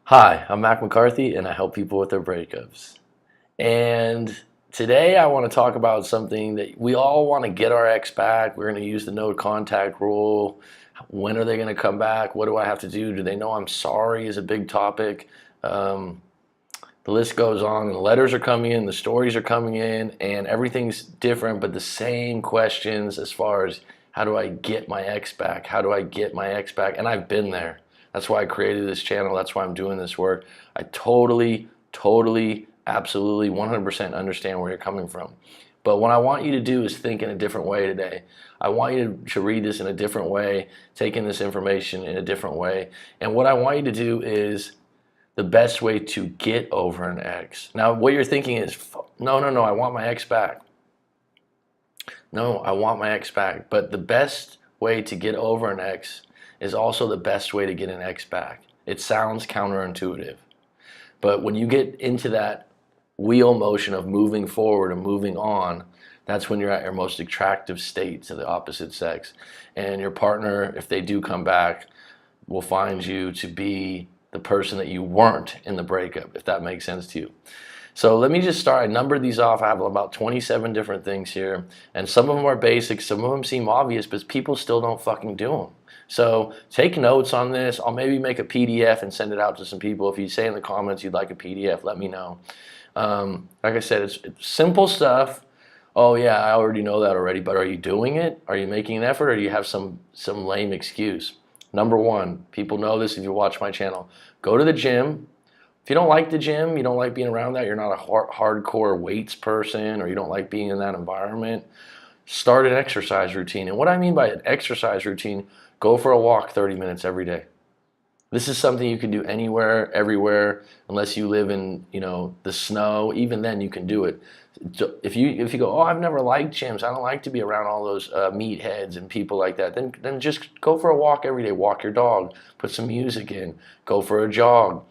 Hi, I'm Mac McCarthy, and I help people with their breakups. And today I want to talk about something that we all want to get our ex back. We're going to use the no contact rule. When are they going to come back? What do I have to do? Do they know I'm sorry is a big topic. Um, the list goes on, and the letters are coming in, the stories are coming in, and everything's different, but the same questions as far as how do I get my ex back? How do I get my ex back? And I've been there. That's why I created this channel. That's why I'm doing this work. I totally, absolutely, 100% understand where you're coming from. But what I want you to do is think in a different way today. I want you to read this in a different way, take in this information in a different way. And what I want you to do is the best way to get over an ex. Now, what you're thinking is, no, I want my ex back. No, I want my ex back. But the best way to get over an ex is also the best way to get an ex back. It sounds counterintuitive. But when you get into that wheel motion of moving forward and moving on, that's when you're at your most attractive state to the opposite sex. And your partner, if they do come back, will find you to be the person that you weren't in the breakup, if that makes sense to you. So let me just start. I numbered these off. I have about 27 different things here. And some of them are basic. Some of them seem obvious, but people still don't fucking do them. So take notes on this. I'll maybe make a PDF and send it out to some people. If you say in the comments you'd like a PDF, let me know. Like I said, it's simple stuff. Oh yeah, I already know that already, but are you doing it? Are you making an effort, or do you have some lame excuse? Number one, people know this if you watch my channel. Go to the gym. If you don't like the gym, you don't like being around that, you're not a hardcore weights person, or you don't like being in that environment, start an exercise routine. And what I mean by an exercise routine, go for a walk 30 minutes every day. This is something you can do anywhere, everywhere, unless you live in, the snow. Even then you can do it. If you go, oh, I've never liked gyms, I don't like to be around all those meatheads and people like that, then just go for a walk every day. Walk your dog, put some music in, go for a jog.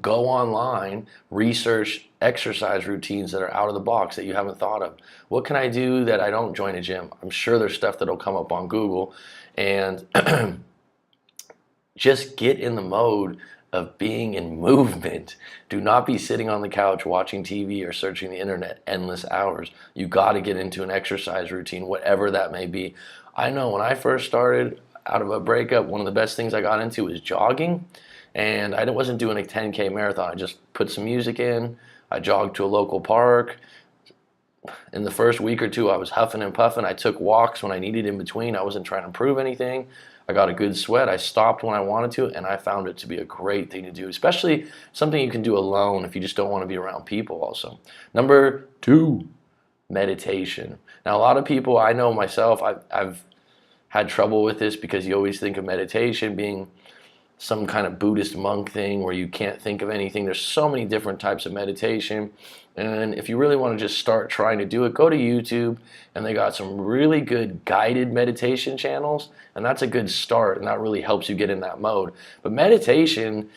Go online, research exercise routines that are out of the box that you haven't thought of. What can I do that I don't join a gym? I'm sure there's stuff that'll come up on Google. And just get in the mode of being in movement. Do not be sitting on the couch watching TV or searching the internet endless hours. You got to get into an exercise routine, whatever that may be. I know when I first started out of a breakup, one of the best things I got into was jogging. And I wasn't doing a 10K marathon. I just put some music in. I jogged to a local park. In the first week or two, I was huffing and puffing. I took walks when I needed in between. I wasn't trying to prove anything. I got a good sweat. I stopped when I wanted to, and I found it to be a great thing to do, especially something you can do alone if you just don't want to be around people also. Number two, meditation. Now, a lot of people, I know myself, I've had trouble with this because you always think of meditation being some kind of Buddhist monk thing where you can't think of anything. There's so many different types of meditation. And if you really want to just start trying to do it, go to YouTube, and they got some really good guided meditation channels, and that's a good start, and that really helps you get in that mode. But meditation,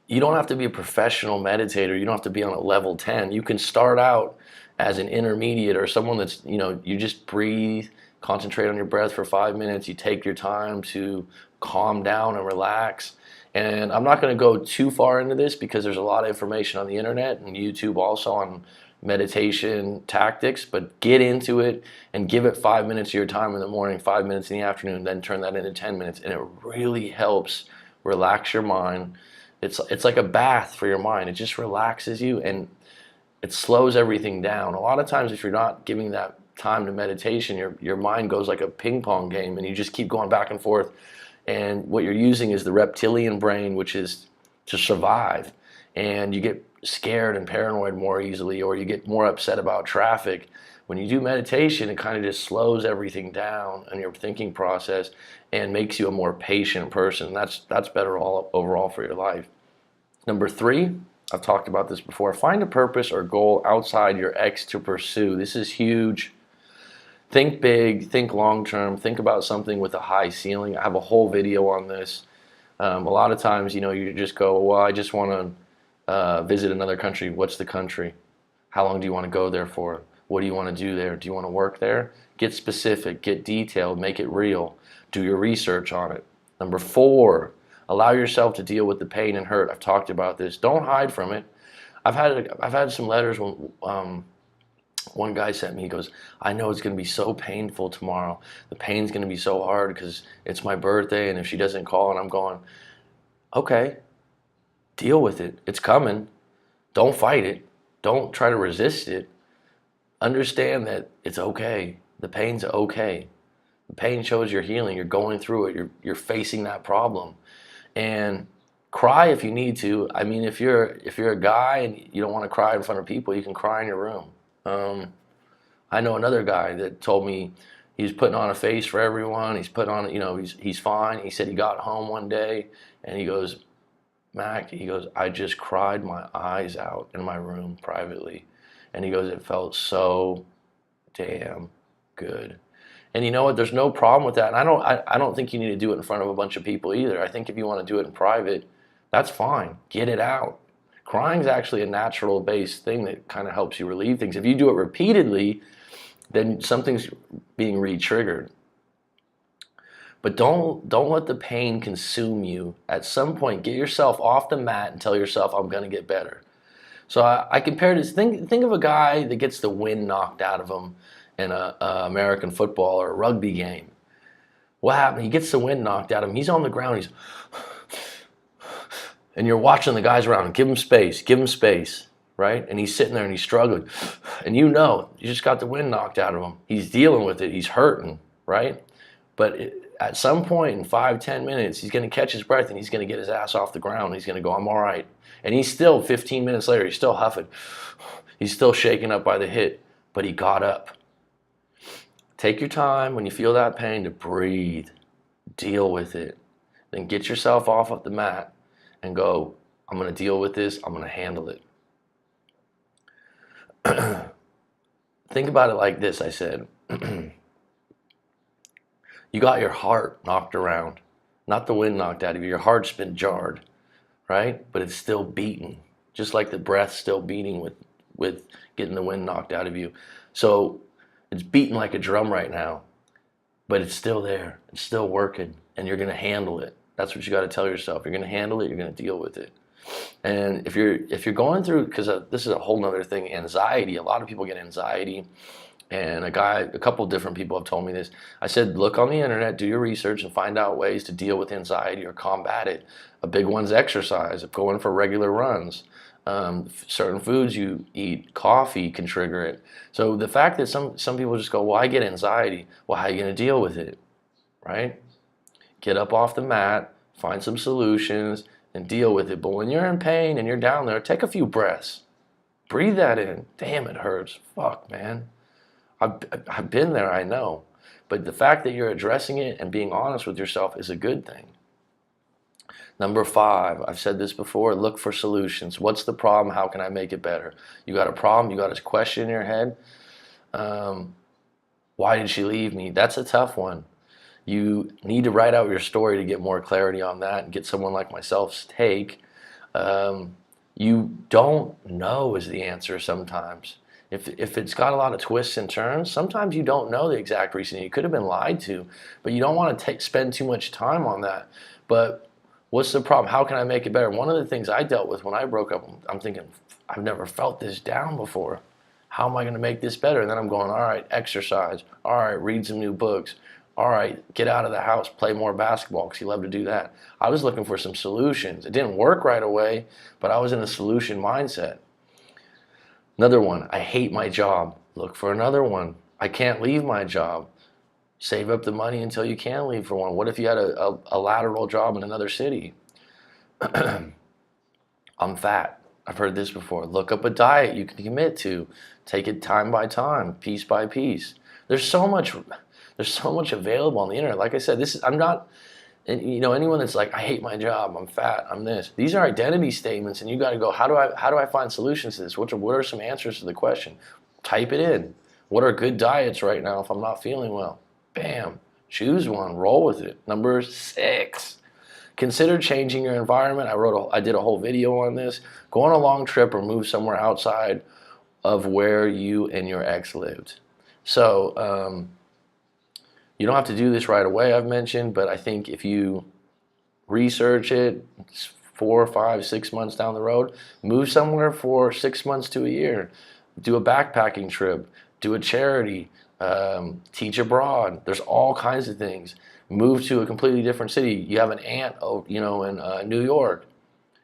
you don't have to be a professional meditator. You don't have to be on a level 10. You can start out as an intermediate or someone that's, you just breathe, concentrate on your breath for 5 minutes. You take your time to calm down and relax. And I'm not going to go too far into this because there's a lot of information on the internet and YouTube also on meditation tactics, but get into it and give it 5 minutes of your time in the morning, 5 minutes in the afternoon, then turn that into 10 minutes. And it really helps relax your mind. It's like a bath for your mind. It just relaxes you and it slows everything down. A lot of times if you're not giving that time to meditation, your mind goes like a ping pong game and you just keep going back and forth. And what you're using is the reptilian brain, which is to survive. And you get scared and paranoid more easily, or you get more upset about traffic. When you do meditation, it kind of just slows everything down in your thinking process and makes you a more patient person. That's better overall for your life. Number three, I've talked about this before. Find a purpose or goal outside your ex to pursue. This is huge. Think big, think long term, think about something with a high ceiling. I have a whole video on this. A lot of times, you just go, well, I just want to visit another country. What's the country? How long do you want to go there for? What do you want to do there? Do you want to work there? Get specific, get detailed, make it real. Do your research on it. Number four, Allow yourself to deal with the pain and hurt. I've talked about this. Don't hide from it. I've had some letters when one guy sent me. He goes, I know it's going to be so painful tomorrow. The pain's going to be so hard because it's my birthday, and if she doesn't call, and I'm going, okay, deal with it. It's coming. Don't fight it. Don't try to resist it. Understand that it's okay. The pain's okay. The pain shows you're healing. You're going through it. You're facing that problem. And cry if you need to. I mean, if you're a guy and you don't want to cry in front of people, you can cry in your room. I know another guy that told me he's putting on a face for everyone. He's putting on, he's fine. He said he got home one day and he goes, Mac, he goes, I just cried my eyes out in my room privately. And he goes, it felt so damn good. And you know what? There's no problem with that. And I don't think you need to do it in front of a bunch of people either. I think if you want to do it in private, that's fine. Get it out. Crying is actually a natural based thing that kind of helps you relieve things. If you do it repeatedly, then something's being re-triggered. But don't let the pain consume you. At some point, get yourself off the mat and tell yourself, I'm going to get better. So I compare this. Think of a guy that gets the wind knocked out of him in a American football or a rugby game. What happened? He gets the wind knocked out of him. He's on the ground. And you're watching the guys around. Give him space, right? And he's sitting there and he's struggling. And you just got the wind knocked out of him. He's dealing with it. He's hurting, right? But at some point in 5-10 minutes, he's going to catch his breath and he's going to get his ass off the ground. He's going to go, I'm all right. And he's still, 15 minutes later, he's still huffing. He's still shaken up by the hit, but he got up. Take your time when you feel that pain to breathe, deal with it. Then get yourself off of the mat and go, I'm going to deal with this. I'm going to handle it. Think about it like this, I said. You got your heart knocked around, not the wind knocked out of you. Your heart's been jarred, right? But it's still beating, just like the breath's still beating with getting the wind knocked out of you. So it's beating like a drum right now, but it's still there. It's still working, and you're going to handle it. That's what you got to tell yourself. You're going to handle it. You're going to deal with it. And if you're going through, because this is a whole nother thing, anxiety. A lot of people get anxiety. And a couple of different people have told me this. I said, look on the internet, do your research, and find out ways to deal with anxiety or combat it. A big one's exercise, going for regular runs. Certain foods you eat, coffee can trigger it. So the fact that some people just go, well, I get anxiety. Well, how are you going to deal with it, right? Get up off the mat, find some solutions, and deal with it. But when you're in pain and you're down there, take a few breaths. Breathe that in. Damn, it hurts. Fuck, man. I've been there, I know. But the fact that you're addressing it and being honest with yourself is a good thing. Number 5, I've said this before, look for solutions. What's the problem? How can I make it better? You got a problem, you got a question in your head. Why did she leave me? That's a tough one. You need to write out your story to get more clarity on that and get someone like myself's take. You don't know is the answer sometimes. If it's got a lot of twists and turns, sometimes you don't know the exact reason. You could have been lied to, but you don't want to spend too much time on that. But what's the problem? How can I make it better? One of the things I dealt with when I broke up, I'm thinking, I've never felt this down before. How am I going to make this better? And then I'm going, all right, exercise. All right, read some new books. All right, get out of the house, play more basketball because you love to do that. I was looking for some solutions. It didn't work right away, but I was in a solution mindset. Another one, I hate my job. Look for another one. I can't leave my job. Save up the money until you can leave for one. What if you had a lateral job in another city? I'm fat. I've heard this before. Look up a diet you can commit to. Take it time by time, piece by piece. There's so much available on the internet. Like I said, I'm not, anyone that's like, I hate my job, I'm fat, I'm this. These are identity statements, and you got to go, how do I find solutions to this? What are some answers to the question? Type it in. What are good diets right now if I'm not feeling well? Bam. Choose one. Roll with it. Number 6. Consider changing your environment. I did a whole video on this. Go on a long trip or move somewhere outside of where you and your ex lived. So, you don't have to do this right away, I've mentioned, but I think if you research it. It's 4, 5, 6 months down the road. Move somewhere for 6 months to a year. Do a backpacking trip. Do a charity. Teach abroad. There's all kinds of things. Move to a completely different city. You have an aunt, in New York.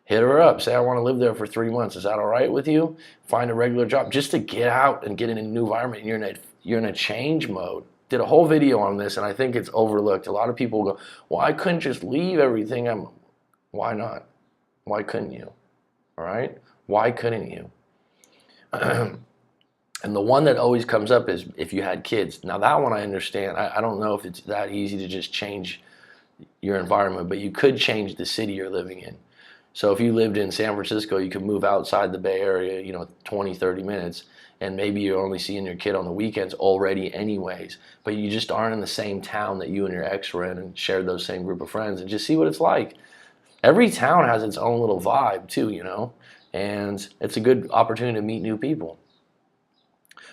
Hit her up. Say, I want to live there for 3 months. Is that all right with you? Find a regular job just to get out and get in a new environment. You're in a change mode. Did a whole video on this, and I think it's overlooked. A lot of people go, well, I couldn't just leave everything. Why not? Why couldn't you? All right? Why couldn't you? And the one that always comes up is if you had kids. Now, that one I understand. I don't know if it's that easy to just change your environment, but you could change the city you're living in. So if you lived in San Francisco, you could move outside the Bay Area, 20, 30 minutes, and maybe you're only seeing your kid on the weekends already anyways, but you just aren't in the same town that you and your ex were in and shared those same group of friends, and just see what it's like. Every town has its own little vibe too, and it's a good opportunity to meet new people.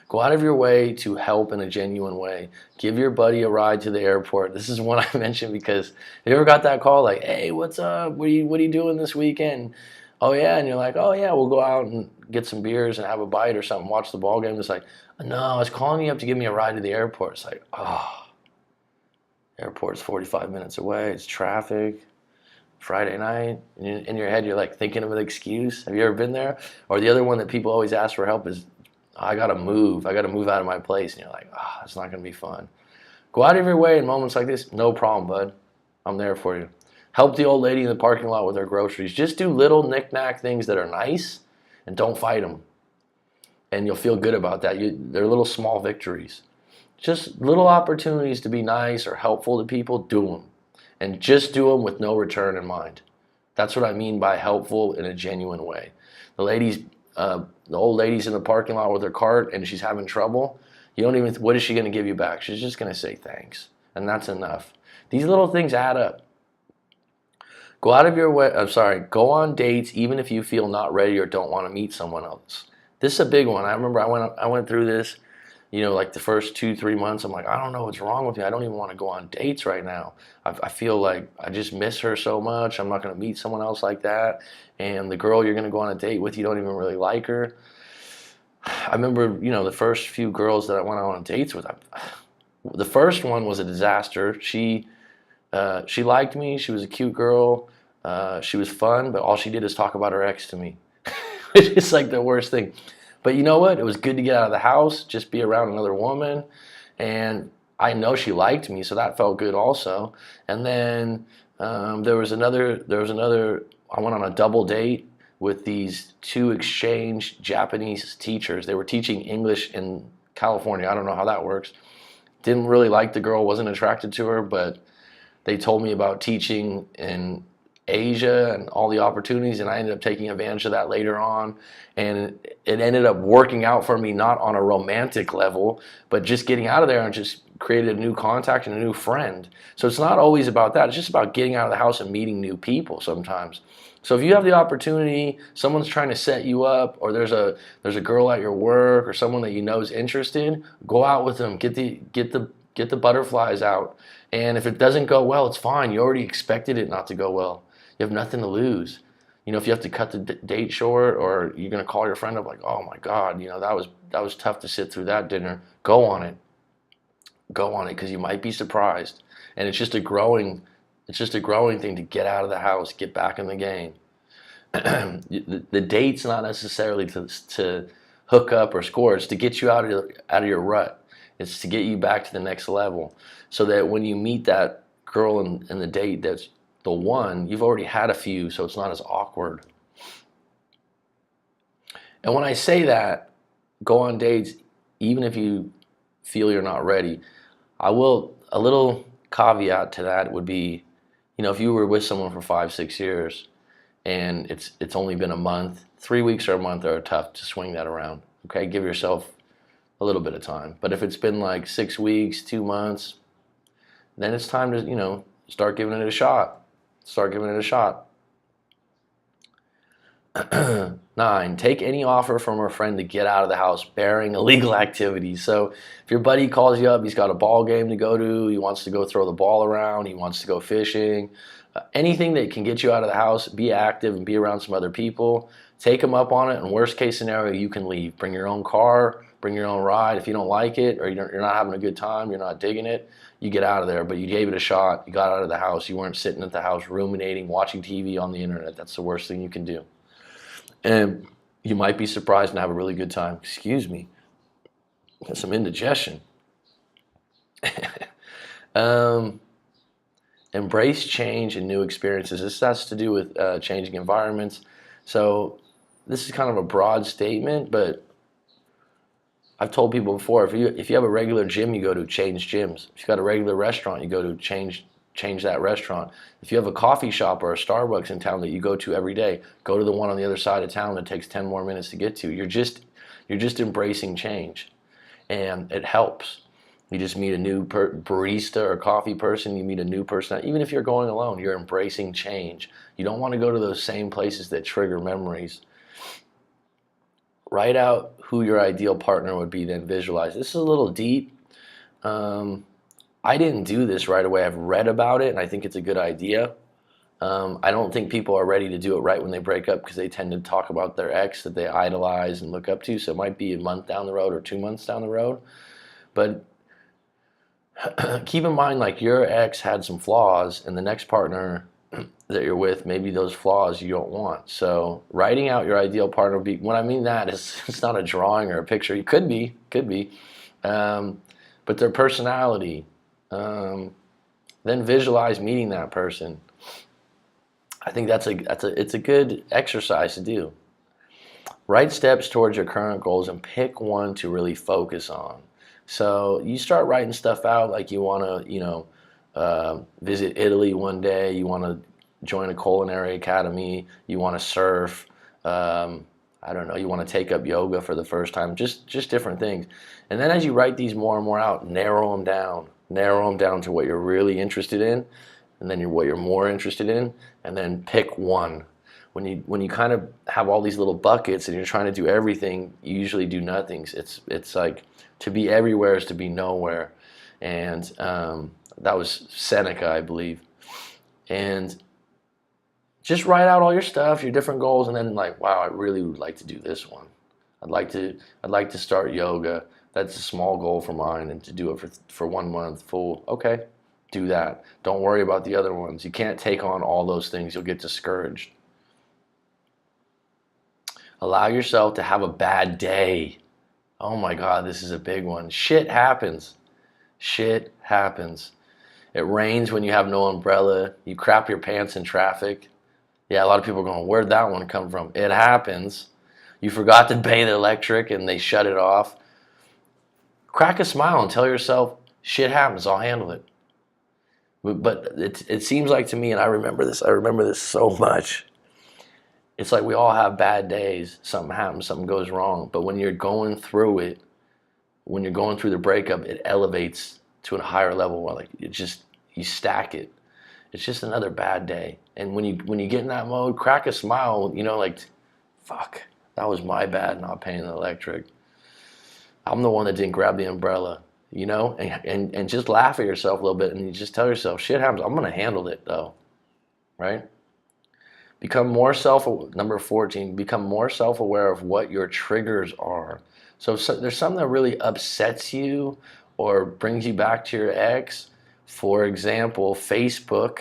Go out of your way to help in a genuine way. Give your buddy a ride to the airport. This is one I mentioned because you ever got that call like, hey, what's up? What are you doing this weekend? Oh, yeah. And you're like, oh, yeah, we'll go out and get some beers and have a bite or something, watch the ball game. It's like, no, I was calling you up to give me a ride to the airport. It's like, oh, airport's 45 minutes away. It's traffic. Friday night. In your head, you're like thinking of an excuse. Have you ever been there? Or the other one that people always ask for help is, I gotta move out of my place. And you're like, it's not gonna be fun. Go out of your way in moments like this. No problem, bud. I'm there for you. Help the old lady in the parking lot with her groceries. Just do little knick-knack things that are nice and don't fight them. And you'll feel good about that. They're little small victories. Just little opportunities to be nice or helpful to people, do them. And just do them with no return in mind. That's what I mean by helpful in a genuine way. The old lady's in the parking lot with her cart and she's having trouble. What is she going to give you back? She's just going to say thanks. And that's enough. These little things add up. Go on dates even if you feel not ready or don't want to meet someone else. This is a big one. I remember I went through this, like the first 2-3 months. I'm like, I don't know what's wrong with me. I don't even want to go on dates right now. I feel like I just miss her so much. I'm not going to meet someone else like that. And the girl you're going to go on a date with, you don't even really like her. I remember, the first few girls that I went on dates with, the first one was a disaster. She liked me. She was a cute girl. She was fun, but all she did is talk about her ex to me. It's like the worst thing. But you know what? It was good to get out of the house, just be around another woman. And I know she liked me, so that felt good also. And then there was another, I went on a double date with these 2 exchange Japanese teachers. They were teaching English in California. I don't know how that works. Didn't really like the girl, wasn't attracted to her, but they told me about teaching in Asia and all the opportunities, and I ended up taking advantage of that later on, and it ended up working out for me, not on a romantic level, but just getting out of there and just created a new contact and a new friend. So it's not always about that. It's just about getting out of the house and meeting new people sometimes. So if you have the opportunity, someone's trying to set you up, or there's a girl at your work or someone that you know is interested, go out with them, get the butterflies out. And if it doesn't go well, it's fine. You already expected it not to go well. You have nothing to lose. If you have to cut the date short, or you're going to call your friend up like, oh my God, that was tough to sit through that dinner. Go on it. Go on it, because you might be surprised. And it's just a growing thing to get out of the house, get back in the game. The date's not necessarily to hook up or score. It's to get you out of your rut. It's to get you back to the next level, so that when you meet that girl in the date that's the one, you've already had a few, so it's not as awkward. And when I say that, go on dates even if you feel you're not ready. A little caveat to that would be, if you were with someone for 5-6 years and it's only been a month, 3 weeks or a month are tough to swing that around. Okay, give yourself a little bit of time. But if it's been like 6 weeks, 2 months, then it's time to, start giving it a shot. Start giving it a shot. 9, take any offer from a friend to get out of the house bearing illegal activities. So if your buddy calls you up, he's got a ball game to go to, he wants to go throw the ball around, he wants to go fishing, Anything that can get you out of the house, be active and be around some other people. Take them up on it. And worst case scenario, you can leave. Bring your own car, bring your own ride. If you don't like it or you're not having a good time, you're not digging it, you get out of there. But you gave it a shot. You got out of the house. You weren't sitting at the house ruminating, watching TV on the internet. That's the worst thing you can do. And you might be surprised and have a really good time. Excuse me. Got some indigestion. Embrace change and new experiences. This has to do with changing environments. So this is kind of a broad statement, but I've told people before, if you have a regular gym you go to, change gyms. If you've got a regular restaurant you go to, change that restaurant. If you have a coffee shop or a Starbucks in town that you go to every day, go to the one on the other side of town that takes 10 more minutes to get to. You're just embracing change, and it helps. You just meet a new barista or coffee person. You meet a new person. Even if you're going alone, you're embracing change. You don't want to go to those same places that trigger memories. Write out who your ideal partner would be, then visualize. This is a little deep. I didn't do this right away. I've read about it, and I think it's a good idea. I don't think people are ready to do it right when they break up because they tend to talk about their ex that they idolize and look up to. So it might be a month down the road or 2 months down the road. But keep in mind, like, your ex had some flaws, and the next partner that you're with, maybe those flaws you don't want. So writing out your ideal partner would be, what I mean that is, it's not a drawing or a picture. It could be, but their personality. Then visualize meeting that person. I think it's a good exercise to do. Write steps towards your current goals and pick one to really focus on. So you start writing stuff out, like you want to, visit Italy one day, you want to join a culinary academy, you want to surf, I don't know, you want to take up yoga for the first time, just different things. And then as you write these more and more out, narrow them down to what you're really interested in, and then what you're more interested in, and then pick one. When you kind of have all these little buckets and you're trying to do everything, you usually do nothing. It's like, to be everywhere is to be nowhere. And that was Seneca, I believe. And just write out all your stuff, your different goals, and then, like, wow, I really would like to do this one. I'd like to start yoga. That's a small goal for mine, and to do it for 1 month full. Okay, do that. Don't worry about the other ones. You can't take on all those things. You'll get discouraged. Allow yourself to have a bad day. Oh my God, this is a big one. Shit happens. Shit happens. It rains when you have no umbrella. You crap your pants in traffic. Yeah, a lot of people are going, where'd that one come from? It happens. You forgot to pay the electric and they shut it off. Crack a smile and tell yourself, shit happens, I'll handle it. But it seems like to me, and I remember this so much, it's like we all have bad days. Something happens, something goes wrong. But when you're going through it, when you're going through the breakup, it elevates to a higher level where, like, you stack it. It's just another bad day. And when you get in that mode, crack a smile, like, fuck, that was my bad not paying the electric. I'm the one that didn't grab the umbrella, and just laugh at yourself a little bit, and you just tell yourself, shit happens, I'm gonna handle it though, right? Number 14, become more self-aware of what your triggers are. So there's something that really upsets you or brings you back to your ex. For example, Facebook.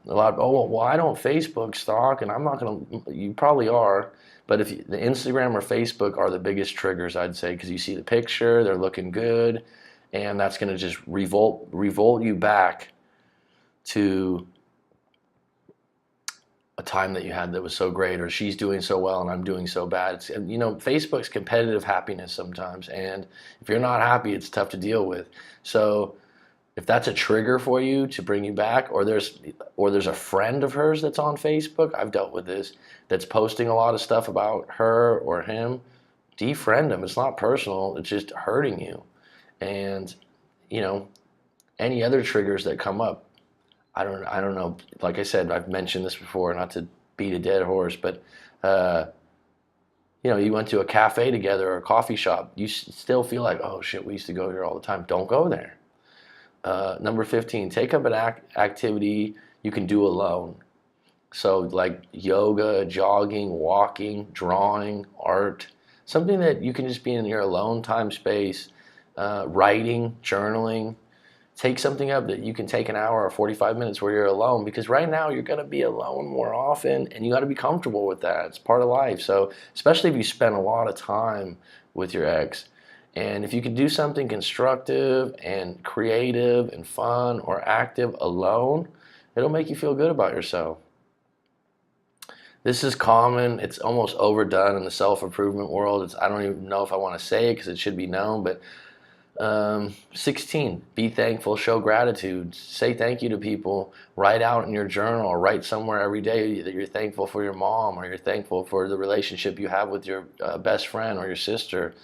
I don't Facebook stalk, and I'm not going to, you probably are, but if the Instagram or Facebook are the biggest triggers, I'd say, because you see the picture, they're looking good, and that's going to just revolt you back to a time that you had that was so great, or she's doing so well and I'm doing so bad. Facebook's competitive happiness sometimes, and if you're not happy, it's tough to deal with. So if that's a trigger for you to bring you back, or there's a friend of hers that's on Facebook, I've dealt with this, that's posting a lot of stuff about her or him, defriend them. It's not personal, it's just hurting you. And any other triggers that come up, I don't know. Like I said, I've mentioned this before, not to beat a dead horse, but you went to a cafe together or a coffee shop, you still feel like, oh shit, we used to go here all the time. Don't go there. Number 15, take up an activity you can do alone. So like yoga, jogging, walking, drawing, art, something that you can just be in your alone time space, writing, journaling. Take something up that you can take an hour or 45 minutes where you're alone, because right now you're going to be alone more often and you got to be comfortable with that. It's part of life. So especially if you spend a lot of time with your ex, and if you can do something constructive and creative and fun or active alone, it'll make you feel good about yourself. This is common. It's almost overdone in the self-improvement world. I don't even know if I want to say it because it should be known, but 16, be thankful, show gratitude, say thank you to people, write out in your journal or write somewhere every day that you're thankful for your mom, or you're thankful for the relationship you have with your best friend or your sister.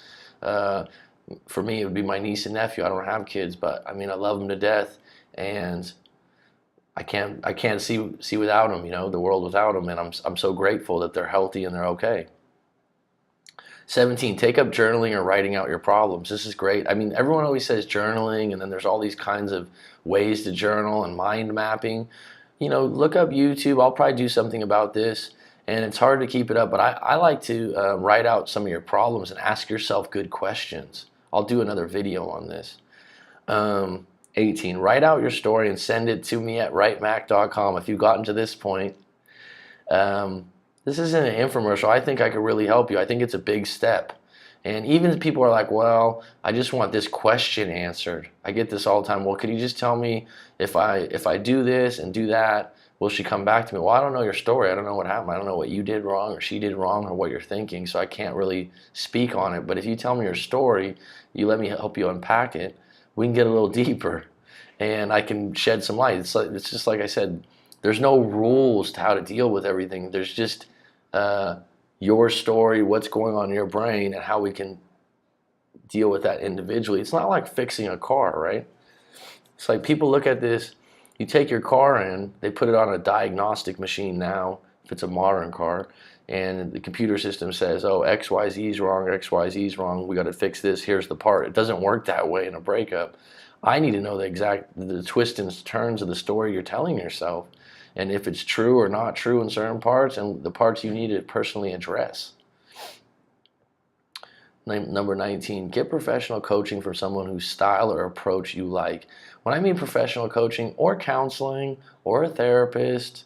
For me, it would be my niece and nephew. I don't have kids, but I mean, I love them to death, and I can't see without them, the world without them, and I'm so grateful that they're healthy and they're okay. 17, take up journaling or writing out your problems. This is great. I mean, everyone always says journaling, and then there's all these kinds of ways to journal and mind mapping. Look up YouTube. I'll probably do something about this, and it's hard to keep it up, but I like to write out some of your problems and ask yourself good questions. I'll do another video on this. 18, write out your story and send it to me at writemac.com if you've gotten to this point. This isn't an infomercial. I think I could really help you. I think it's a big step. And even if people are like, well, I just want this question answered. I get this all the time. Well, could you just tell me if I do this and do that, will she come back to me? Well, I don't know your story. I don't know what happened. I don't know what you did wrong or she did wrong or what you're thinking, so I can't really speak on it. But if you tell me your story, you let me help you unpack it, we can get a little deeper and I can shed some light. It's just like I said, there's no rules to how to deal with everything. There's just your story, what's going on in your brain, and how we can deal with that individually. It's not like fixing a car, right? It's like people look at this, you take your car in, they put it on a diagnostic machine now, if it's a modern car, and the computer system says, oh, XYZ is wrong, XYZ is wrong, we got to fix this, here's the part. It doesn't work that way in a breakup. I need to know the twists and turns of the story you're telling yourself, and if it's true or not true in certain parts, and the parts you need to personally address. Number 19, get professional coaching from someone whose style or approach you like. When I mean professional coaching or counseling or a therapist,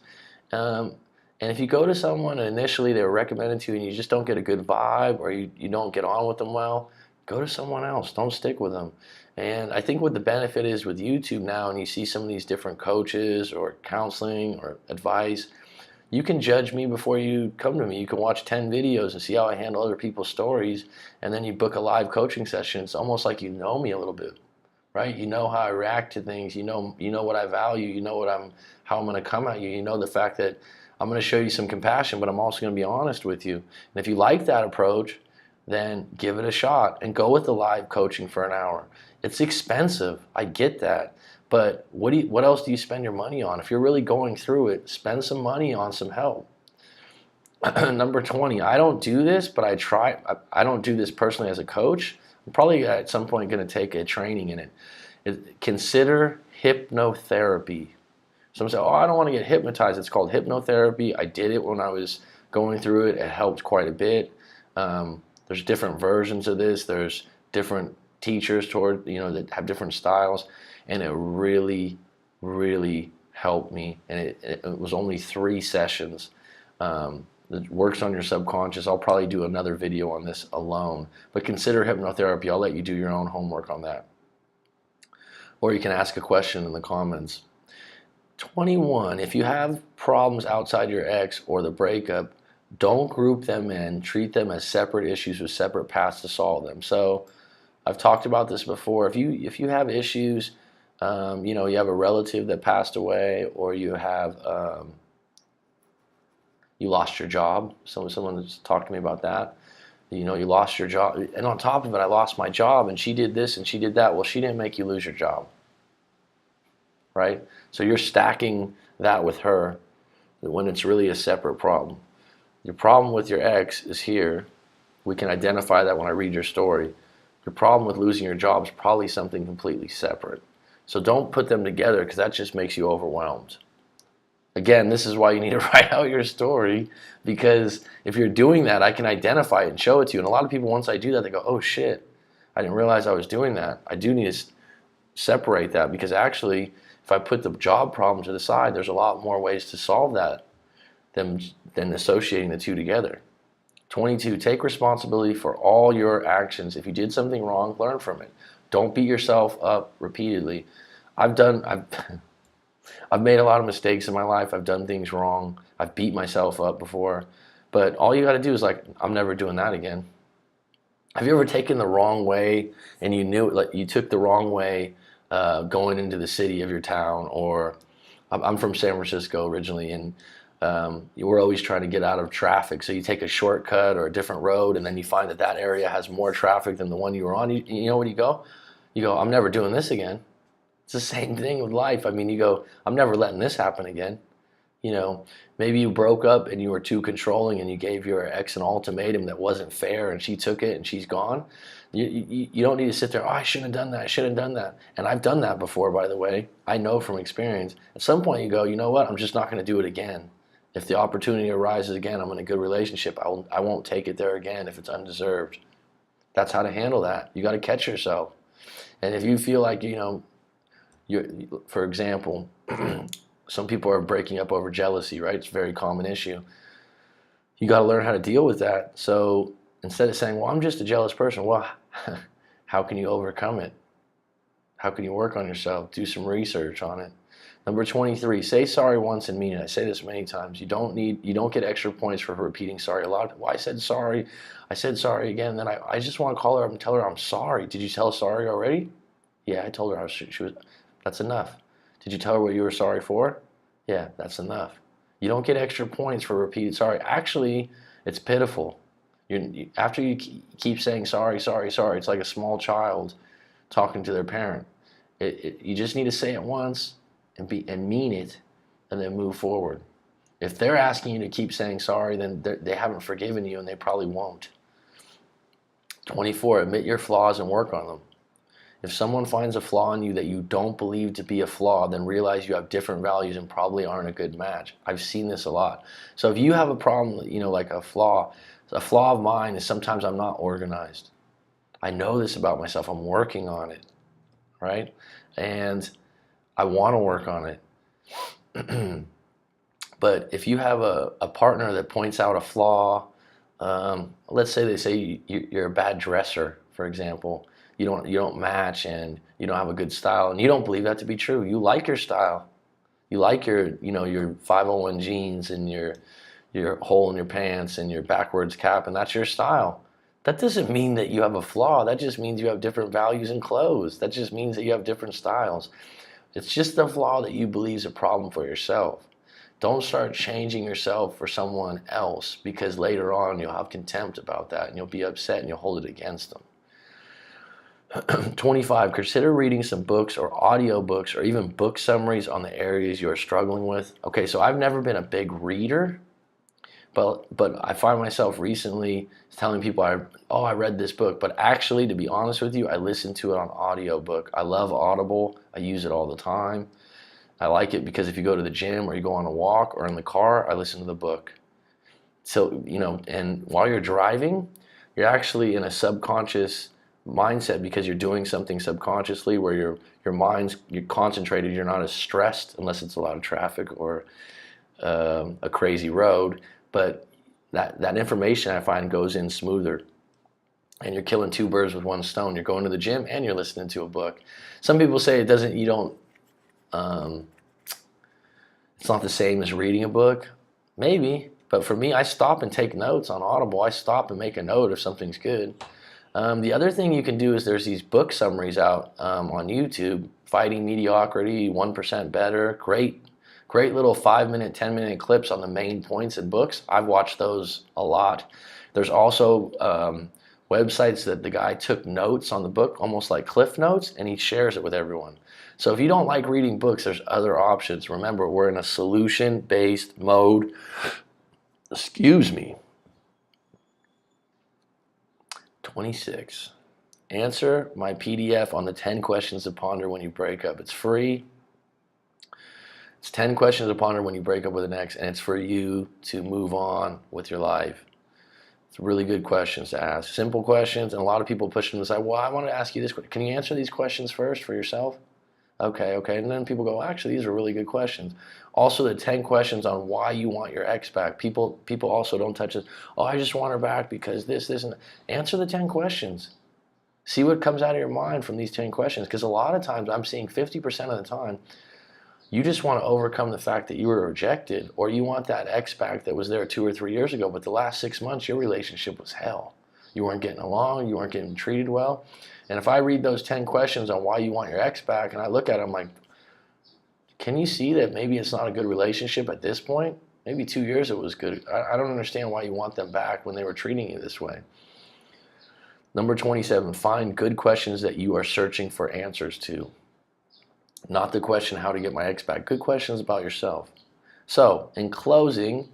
and if you go to someone and initially they were recommended to you and you just don't get a good vibe, or you don't get on with them well, go to someone else. Don't stick with them. And I think what the benefit is with YouTube now, and you see some of these different coaches or counseling or advice, you can judge me before you come to me. You can watch 10 videos and see how I handle other people's stories, and then you book a live coaching session. It's almost like you know me a little bit, right? You know how I react to things. You know what I value. You know how I'm going to come at you. You know the fact that I'm going to show you some compassion, but I'm also going to be honest with you. And if you like that approach, then give it a shot and go with the live coaching for an hour. It's expensive, I get that, but what else do you spend your money on? If you're really going through it, spend some money on some help. Number 20, I don't do this, but I don't do this personally as a coach. I'm probably at some point going to take a training in it. Consider hypnotherapy. Someone say, oh, I don't want to get hypnotized. It's called hypnotherapy. I did it when I was going through it. It helped quite a bit. There's different versions of this. There's different teachers that have different styles, and it really, really helped me. And it was only 3 sessions. It works on your subconscious. I'll probably do another video on this alone, but consider hypnotherapy. I'll let you do your own homework on that, or you can ask a question in the comments. 21, if you have problems outside your ex or the breakup, don't group them in. Treat them as separate issues with separate paths to solve them. So I've talked about this before. If you have issues, you have a relative that passed away, or you have you lost your job. Someone has talked to me about that. You lost your job, and on top of it, I lost my job, and she did this and she did that. Well, she didn't make you lose your job, right? So you're stacking that with her when it's really a separate problem. Your problem with your ex is here. We can identify that when I read your story. Your problem with losing your job is probably something completely separate. So don't put them together because that just makes you overwhelmed. Again, this is why you need to write out your story, because if you're doing that, I can identify it and show it to you. And a lot of people, once I do that, they go, oh shit, I didn't realize I was doing that. I do need to separate that, because actually, if I put the job problem to the side, there's a lot more ways to solve that than associating the two together. 22, take responsibility for all your actions. If you did something wrong, learn from it. Don't beat yourself up repeatedly. I've made a lot of mistakes in my life. I've done things wrong. I've beat myself up before. But all you got to do is like, I'm never doing that again. Have you ever taken the wrong way and you knew it, like you took the wrong way going into the city of your town? Or I'm from San Francisco originally, and you were always trying to get out of traffic. So you take a shortcut or a different road, and then you find that that area has more traffic than the one you were on. You know where you go? You go, I'm never doing this again. It's the same thing with life. I mean, you go, I'm never letting this happen again. You know, maybe you broke up and you were too controlling and you gave your ex an ultimatum that wasn't fair, and she took it and she's gone. You don't need to sit there, oh, I shouldn't have done that, I shouldn't have done that. And I've done that before, by the way. I know from experience. At some point you go, you know what, I'm just not going to do it again. If the opportunity arises again, I'm in a good relationship, I won't take it there again if it's undeserved. That's how to handle that. You got to catch yourself. And if you feel like, you know, for example, some people are breaking up over jealousy, right? It's a very common issue. You got to learn how to deal with that. So instead of saying, well, I'm just a jealous person, well, how can you overcome it? How can you work on yourself? Do some research on it. Number 23, say sorry once and mean it. I say this many times. You don't get extra points for repeating sorry a lot. Well, I said sorry again. Then I just want to call her up and tell her I'm sorry. Did you tell her sorry already? Yeah, I told her she was. That's enough. Did you tell her what you were sorry for? Yeah, that's enough. You don't get extra points for repeated sorry. Actually, it's pitiful. After you keep saying sorry, it's like a small child talking to their parent. You just need to say it once and mean it, and then move forward. If they're asking you to keep saying sorry, then they haven't forgiven you, and they probably won't. 24, admit your flaws and work on them. If someone finds a flaw in you that you don't believe to be a flaw, then realize you have different values and probably aren't a good match. I've seen this a lot. So if you have a problem, you know, like a flaw of mine is sometimes I'm not organized. I know this about myself. I'm working on it, right? And I want to work on it. But if you have a partner that points out a flaw, let's say they say you're a bad dresser, for example. You don't match, and you don't have a good style, and you don't believe that to be true. You like your style. You like your 501 jeans and your hole in your pants and your backwards cap, and that's your style. That doesn't mean that you have a flaw. That just means you have different values in clothes. That just means that you have different styles. It's just a flaw that you believe is a problem for yourself. Don't start changing yourself for someone else, because later on you'll have contempt about that and you'll be upset and you'll hold it against them. 25, consider reading some books or audio books or even book summaries on the areas you're struggling with. Okay, so I've never been a big reader, but I find myself recently telling people, I read this book, but actually, to be honest with you, I listen to it on audiobook. I love Audible. I use it all the time. I like it because if you go to the gym or you go on a walk or in the car, I listen to the book. So, and while you're driving, you're actually in a subconscious mindset because you're doing something subconsciously where you're concentrated, you're not as stressed unless it's a lot of traffic or a crazy road, but that information I find goes in smoother, and you're killing two birds with one stone. You're going to the gym and you're listening to a book. Some people say it's not the same as reading a book. Maybe, but for me, I stop and take notes on Audible. I stop and make a note if something's good. The other thing you can do is there's these book summaries out on YouTube. Fighting Mediocrity, 1% Better. Great little 5-minute, 10-minute clips on the main points in books. I've watched those a lot. There's also websites that the guy took notes on the book, almost like Cliff Notes, and he shares it with everyone. So if you don't like reading books, there's other options. Remember, we're in a solution-based mode. Excuse me. 26. answer my PDF on the 10 questions to ponder when you break up. It's free. It's 10 questions to ponder when you break up with an ex, and it's for you to move on with your life. It's really good questions to ask. Simple questions, and a lot of people push them aside. Well, I want to ask you this. Can you answer these questions first for yourself? Okay. And then people go, actually, these are really good questions. Also, the 10 questions on why you want your ex back. People also don't touch it. Oh, I just want her back because this, and that. Answer the 10 questions. See what comes out of your mind from these 10 questions. Because a lot of times, I'm seeing 50% of the time, you just want to overcome the fact that you were rejected, or you want that ex back that was there 2 or 3 years ago, but the last 6 months, your relationship was hell. You weren't getting along, you weren't getting treated well. And if I read those 10 questions on why you want your ex back, and I look at them like, can you see that maybe it's not a good relationship at this point? Maybe 2 years it was good. I don't understand why you want them back when they were treating you this way. Number 27, find good questions that you are searching for answers to. Not the question, how to get my ex back. Good questions about yourself. So, in closing,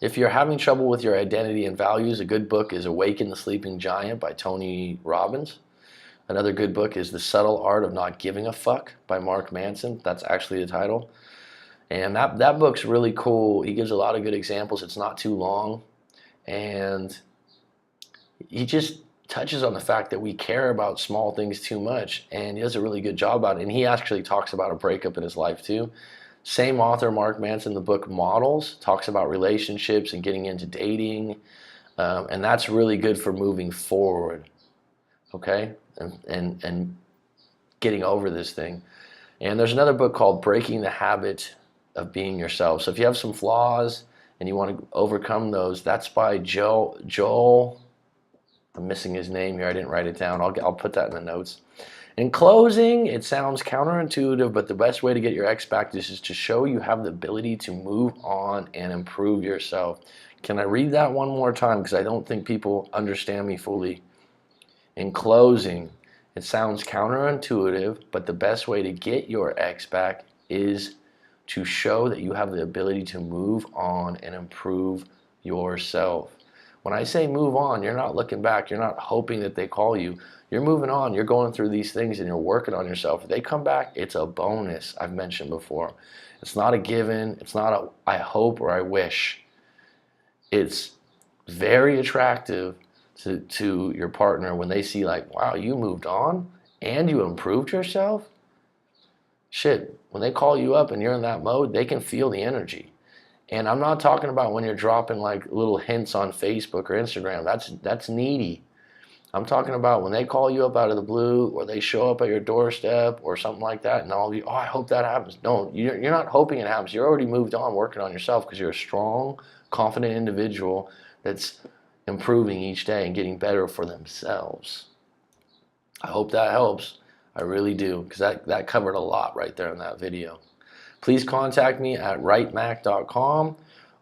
if you're having trouble with your identity and values, a good book is Awaken the Sleeping Giant by Tony Robbins. Another good book is The Subtle Art of Not Giving a Fuck by Mark Manson. That's actually the title. And that book's really cool. He gives a lot of good examples. It's not too long. And he just touches on the fact that we care about small things too much, and he does a really good job about it. And he actually talks about a breakup in his life too. Same author, Mark Manson, the book Models, talks about relationships and getting into dating, and that's really good for moving forward, okay, and getting over this thing. And there's another book called Breaking the Habit of Being Yourself. So if you have some flaws and you want to overcome those, that's by Joel. I'm missing his name here. I didn't write it down. I'll put that in the notes. In closing, it sounds counterintuitive, but the best way to get your ex back is to show you have the ability to move on and improve yourself. Can I read that one more time? Because I don't think people understand me fully. In closing, it sounds counterintuitive, but the best way to get your ex back is to show that you have the ability to move on and improve yourself. When I say move on, you're not looking back. You're not hoping that they call you. You're moving on. You're going through these things and you're working on yourself. If they come back, it's a bonus, I've mentioned before. It's not a given. It's not a I hope or I wish. It's very attractive to your partner when they see like, wow, you moved on and you improved yourself. Shit, when they call you up and you're in that mode, they can feel the energy. And I'm not talking about when you're dropping like little hints on Facebook or Instagram. That's needy. I'm talking about when they call you up out of the blue, or they show up at your doorstep or something like that, and all of you, oh, I hope that happens. No, you're not hoping it happens. You're already moved on working on yourself because you're a strong, confident individual that's improving each day and getting better for themselves. I hope that helps. I really do, because that covered a lot right there in that video. Please contact me at writemac.com,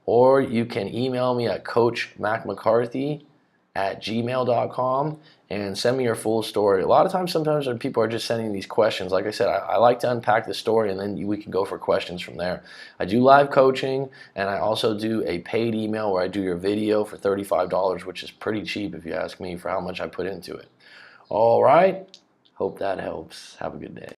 or you can email me at coachmacmccarthy@gmail.com and send me your full story. A lot of times, sometimes when people are just sending these questions, like I said, I like to unpack the story and then we can go for questions from there. I do live coaching, and I also do a paid email where I do your video for $35, which is pretty cheap if you ask me for how much I put into it. All right, hope that helps. Have a good day.